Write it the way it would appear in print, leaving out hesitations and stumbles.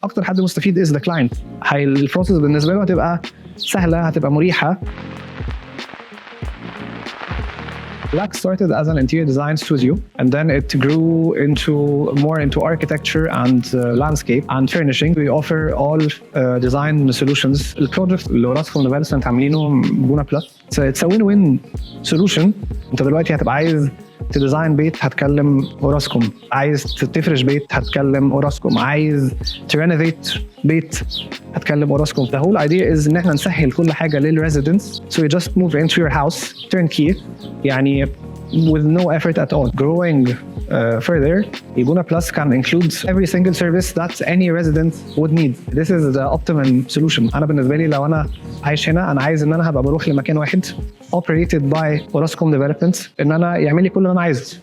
اكتر حد مستفيد is the client. البروسيس بالنسبه له هتبقى سهله، هتبقى مريحه. Black started as an interior design studio, and then it grew more into architecture and landscape and furnishing. We offer all design solutions. البروجكت اللي Orascom development عاملينه Gouna Plus. It's a win-win solution. انت دلوقتي هتبقى عايز تديزاين بيت هتكلم Orascom، عايز تفرش بيت هتكلم Orascom، عايز ترينوفيت بيت هتكلم Orascom. The whole idea is ان احنا نسهل كل حاجه للresidents. So you just move into your house turnkey يعني with no effort at all. Growing further, Gouna Plus can include every single service that any resident would need. This is the optimum solution. أنا بالنسبة لي لو أنا عايش هنا أنا عايز إن أنا هبقى بروح لمكان واحد operated by Orascom Development إن أنا يعمل لي كل اللي أنا عايزه.